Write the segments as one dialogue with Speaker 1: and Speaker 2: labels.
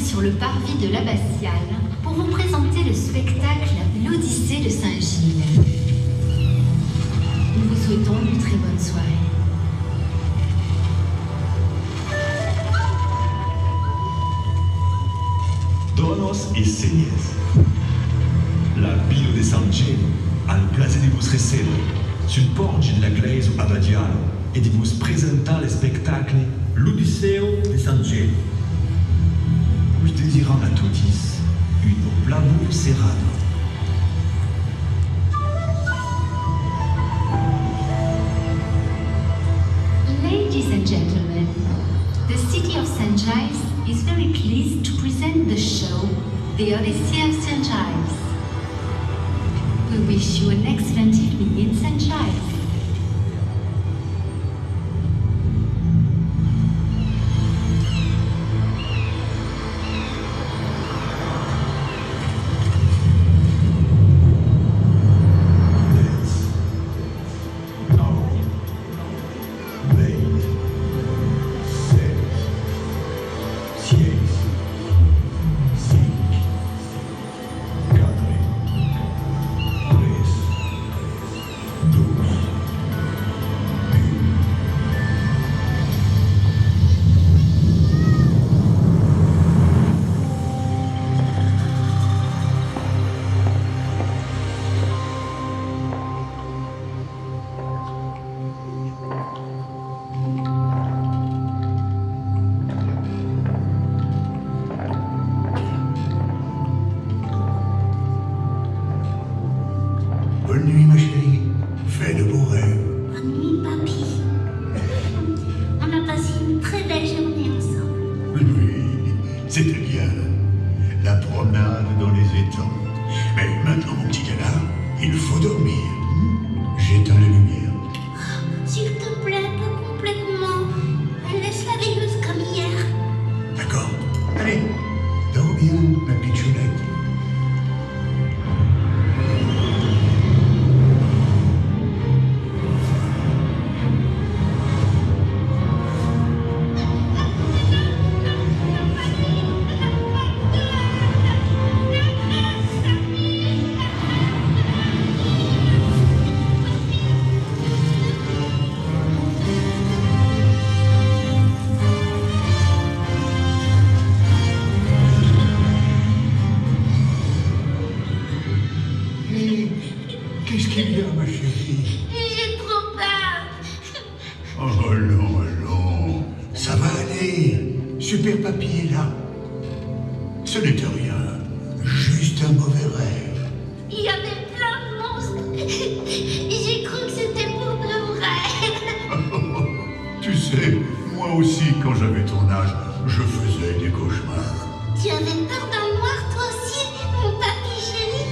Speaker 1: sur le parvis de l'abbatiale pour vous présenter le spectacle L'Odyssée de Saint-Gilles. Nous vous souhaitons une très bonne soirée.
Speaker 2: Donos y señas. La Pio de San Gilles, al place de vos receber, sul porge de la Glaise Abbatiale e di vos presentar le spectacle L'Odyssée de San Gilles. Us désirant a totis une blamour serrano.
Speaker 1: Ladies and gentlemen, the city of St. Giles is very pleased to present the show, The Odyssey of St. Giles. We wish you an excellent evening in St. Giles.
Speaker 3: Bonne nuit, ma chérie. Fais de beaux rêves.
Speaker 4: Bonne nuit, papy. On a passé une très belle journée ensemble.
Speaker 3: Oui, c'était bien. La promenade dans les étangs. Mais maintenant, mon petit canard, il faut dormir. J'éteins les lumières.
Speaker 4: S'il te plaît, pas complètement. Laisse la veilleuse comme hier.
Speaker 3: D'accord. Allez, dors bien, ma pitchounette. Qu'est-ce qu'il y a, ma chérie?
Speaker 4: J'ai trop peur.
Speaker 3: Oh non, non, ça va aller. Super Papy est là. Ce n'était rien, juste un mauvais rêve.
Speaker 4: Il y avait plein de monstres. J'ai cru que c'était pour de vrai.
Speaker 3: Tu sais, moi aussi, quand j'avais ton âge, je faisais des cauchemars.
Speaker 4: Tu avais peur d'un noir, toi aussi, mon papy chéri?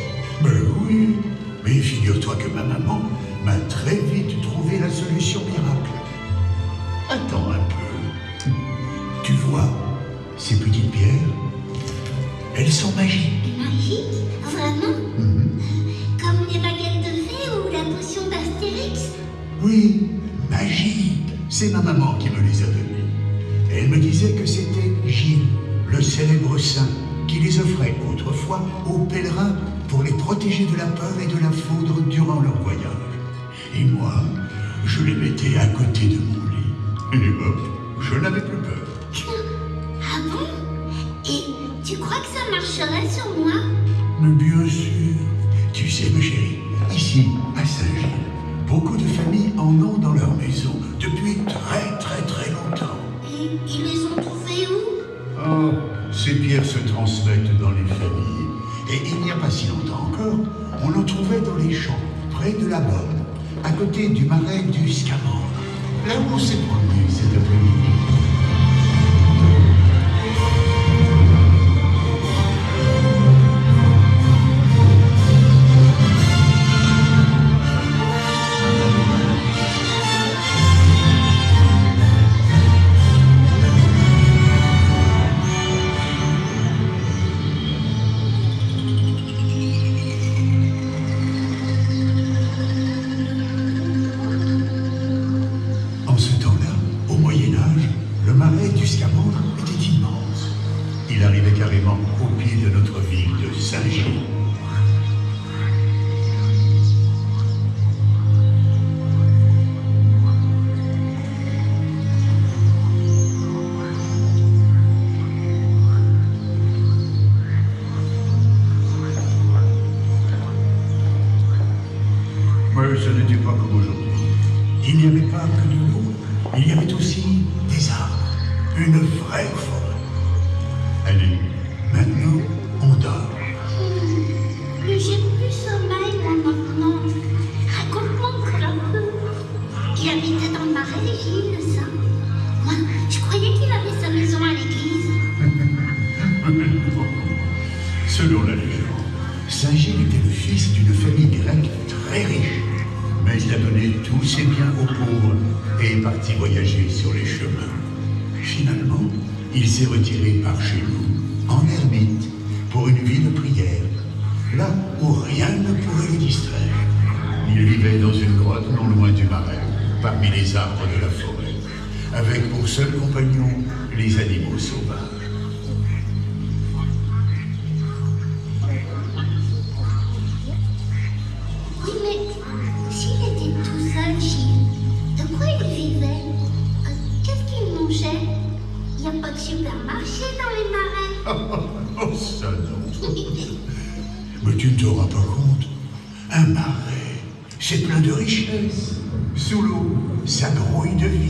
Speaker 3: Ben oui, mais figure-toi que ma maman m'a très vite trouvé la solution miracle. Attends un peu. Tu vois, ces petites pierres, elles sont magiques.
Speaker 4: Magique? Vraiment? Comme les baguettes de fée ou la potion d'Astérix?
Speaker 3: Oui, magique. C'est ma maman qui me les a données. Elle me disait que c'était Gilles, le célèbre saint, qui les offrait autrefois aux pèlerins pour les protéger de la peur et de la foudre durant leur voyage. Et moi, je les mettais à côté de mon lit. Et hop, je n'avais plus peur.
Speaker 4: Ah bon? Et tu crois que ça marcherait sur moi?
Speaker 3: Mais bien sûr. Tu sais, ma chérie, ici, à Saint-Gilles, beaucoup de familles en ont dans leur maison depuis très très très longtemps.
Speaker 4: Et ils les ont trouvés où?
Speaker 3: Oh, ces pierres se transmettent dans les familles. Et il n'y a pas si longtemps encore, on en trouvait dans les champs, près de la Bonne, à côté du marais du Scamandre, là où on s'est promené cet après-midi. Le marais du Scamandre était immense. Il arrivait carrément au pied de notre ville de Saint-Gilles. Mais ce n'était pas comme aujourd'hui. Il n'y avait pas que de l'eau, il y avait aussi des arbres, une vraie forêt. Allez, maintenant, on dort.
Speaker 4: Mais j'ai plus sommeil, moi, maintenant. Raconte-moi encore un peu. Il habitait dans le marais, Gilles, ça. Moi, je croyais qu'il avait sa maison à l'église.
Speaker 3: Selon la légende, Saint-Gilles était le fils d'une famille grecque très riche. Mais il a donné tous ses biens aux pauvres et est parti voyager sur les chemins. Finalement, il s'est retiré par chez nous, en ermite, pour une vie de prière, là où rien ne pourrait le distraire. Il vivait dans une grotte non loin du marais, parmi les arbres de la forêt, avec pour seul compagnon les animaux sauvages.
Speaker 4: Oui, mais s'il était tout seul, Gilles, de quoi il vivait? Qu'est-ce qu'il mangeait? Il n'y a pas de supermarché dans les marais.
Speaker 3: Oh, ça non. Mais tu ne te rends pas compte? Un marais, c'est plein de richesses. Sous l'eau, ça grouille de vie.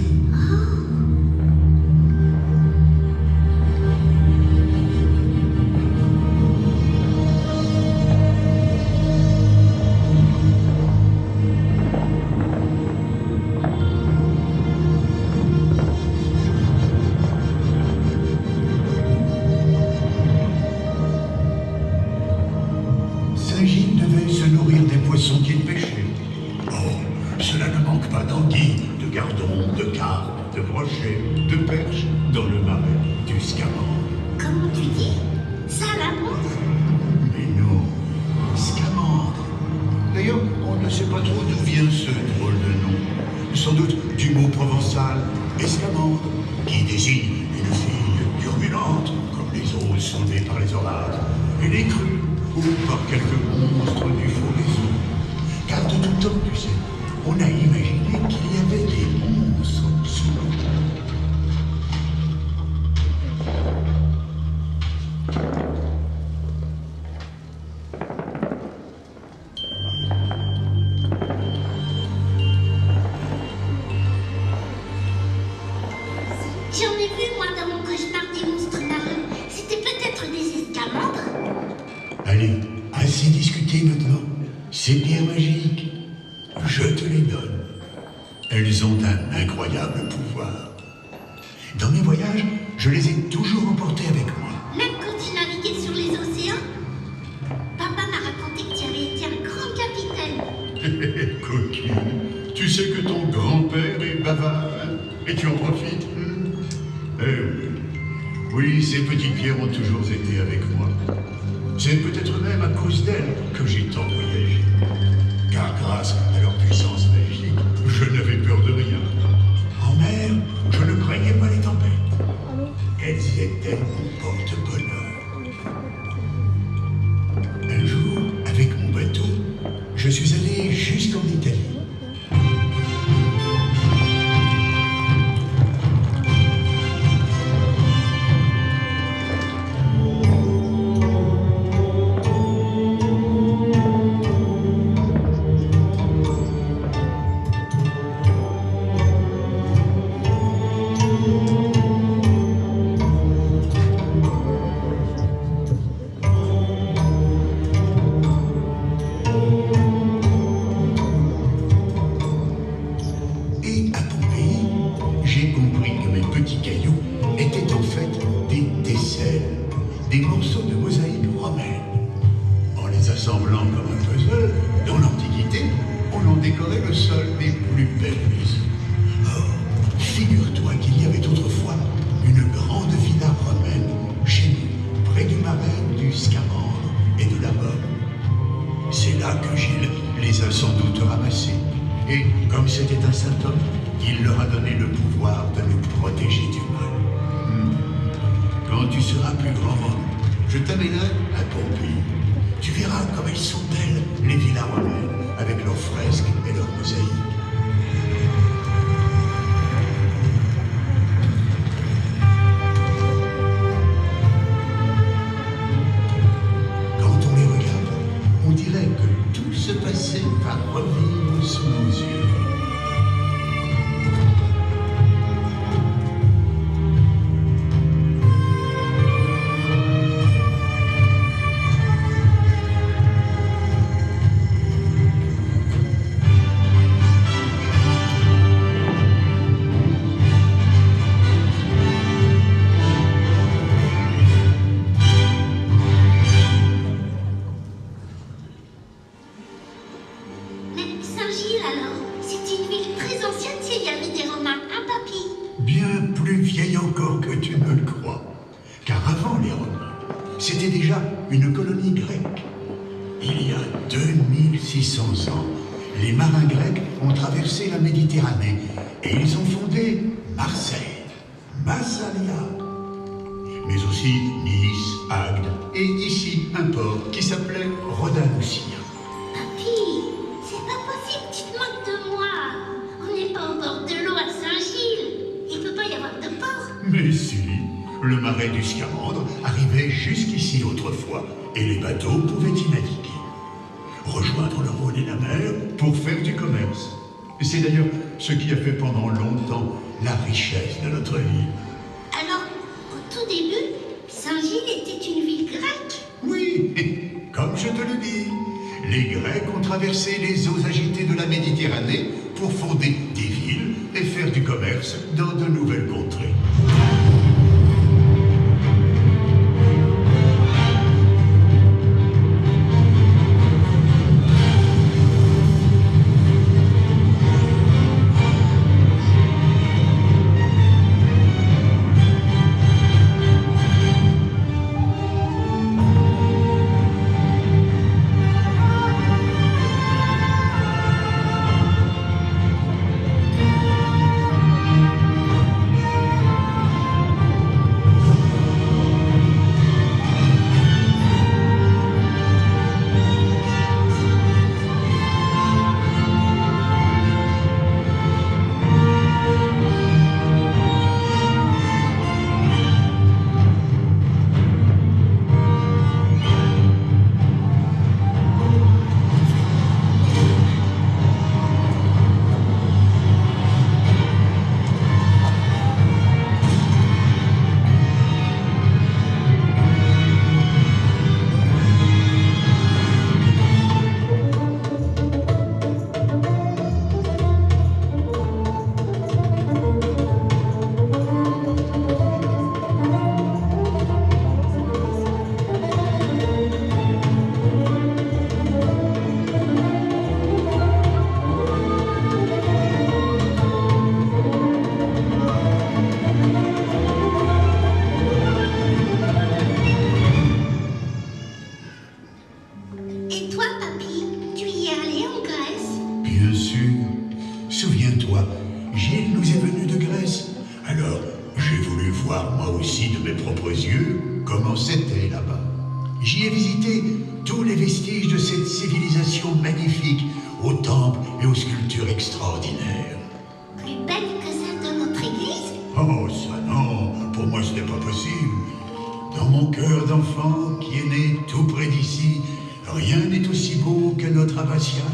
Speaker 3: Saint-Gilles devait se nourrir des poissons qu'il pêchait. Oh, cela ne manque pas d'anguilles, de gardons, de carpes, de brochets, de perches dans le marais du Scamandre.
Speaker 4: Comment tu dis? Ça la montre?
Speaker 3: Mais non, Scamandre. D'ailleurs, on ne sait pas trop d'où vient ce drôle de nom. Sans doute du mot provençal escamandre, qui désigne une fille turbulente, comme les eaux soulevées par les orages, et les crues, ou par quelques monstres du fond des eaux. Car de tout temps, tu sais, on a imaginé qu'il y avait des monstres sous l'eau.
Speaker 4: J'en ai vu, moi, dans mon cauchemar des monstres marins. C'était peut-être des escamandres.
Speaker 3: Allez, assez discuté maintenant. Ces pierres magiques, je te les donne. Elles ont un incroyable pouvoir. Dans mes voyages, je les ai toujours emportées avec moi.
Speaker 4: Même quand tu naviguais sur les océans, papa m'a raconté que tu avais été un grand capitaine.
Speaker 3: Coquine, tu sais que ton grand-père est bavard, hein, et tu en profites. Eh oui. Oui, ces petites pierres ont toujours été avec moi. C'est peut-être même à cause d'elles que j'ai tant voyagé. Car grâce à leur puissance magique, je n'avais peur de rien. En mer, je ne craignais pas les tempêtes. Elles étaient mon porte-bonheur. Un jour, avec mon bateau, je suis allé jusqu'en Italie. Et à Pompéi, j'ai compris que mes petits cailloux étaient en fait des tesselles, des morceaux de mosaïque romaine. En les assemblant comme un puzzle, dans l'Antiquité, on en décorait le sol des plus belles maisons. Or, figure-toi qu'il y avait autrefois une grande villa romaine chez nous, près du marais du Scamandre et de la Bomme. C'est là que Gilles les a sans doute ramassés. Et comme c'était un saint homme, il leur a donné le pouvoir de nous protéger du mal. Quand tu seras plus grand, je t'amènerai à Pompéi. Tu verras comme elles sont belles, les villas romaines, avec leurs fresques et leurs mosaïques. Quand on les regarde, on dirait que tout ce passé va revivre sous nos yeux.
Speaker 4: Mais Saint-Gilles alors, c'est une ville très ancienne s'il y avait des Romains, hein papy?
Speaker 3: Bien plus vieille encore que tu ne le crois. Car avant les Romains, c'était déjà une colonie grecque. Il y a 2600 ans, les marins grecs ont traversé la Méditerranée et ils ont fondé Marseille, Massalia, mais aussi Nice, Agde et ici un port qui s'appelait Rhodanousia.
Speaker 4: Papy, c'est pas possible, tu te moques de moi. On n'est pas au bord de l'eau à Saint-Gilles. Il peut pas y avoir de port.
Speaker 3: Mais si, le marais du Scamandre arrivait jusqu'ici autrefois et les bateaux pouvaient y naviguer. Rejoindre le Rhône et la mer pour faire du commerce. C'est d'ailleurs ce qui a fait pendant longtemps la richesse de notre ville.
Speaker 4: Alors, au tout début, Saint-Gilles était une ville grecque.
Speaker 3: Oui, comme je te le dis, les Grecs ont traversé les eaux agitées de la Méditerranée pour fonder des villes et faire du commerce dans de nouvelles contrées.
Speaker 4: Et toi, papy, tu y es allé en Grèce?
Speaker 3: Bien sûr. Souviens-toi, Gilles nous est venu de Grèce. Alors, j'ai voulu voir moi aussi de mes propres yeux comment c'était là-bas. J'y ai visité tous les vestiges de cette civilisation magnifique, aux temples et aux sculptures extraordinaires.
Speaker 4: Plus belle que celle de notre église?
Speaker 3: Oh, ça non, pour moi ce n'est pas possible. Dans mon cœur d'enfant qui est né tout près d'ici, rien n'est aussi beau que notre abbatiale.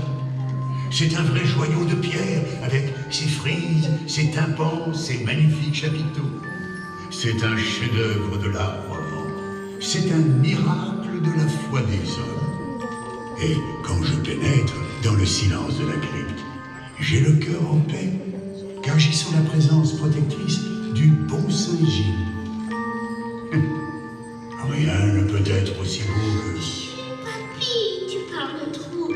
Speaker 3: C'est un vrai joyau de pierre avec ses frises, ses tympans, ses magnifiques chapiteaux. C'est un chef-d'œuvre de l'art roman. C'est un miracle de la foi des hommes. Et quand je pénètre dans le silence de la crypte, j'ai le cœur en paix, car j'y sens la présence protectrice du bon Saint-Gilles. Rien ne peut être aussi beau que...
Speaker 4: Papy, tu parles trop.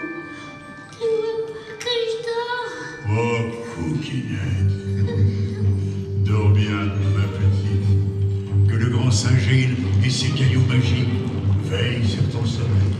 Speaker 4: Tu veux pas que je dors?
Speaker 3: Oh, coquinette. Dors bien, ma petite. Que le grand Saint-Gilles et ses cailloux magiques veillent sur ton sommeil.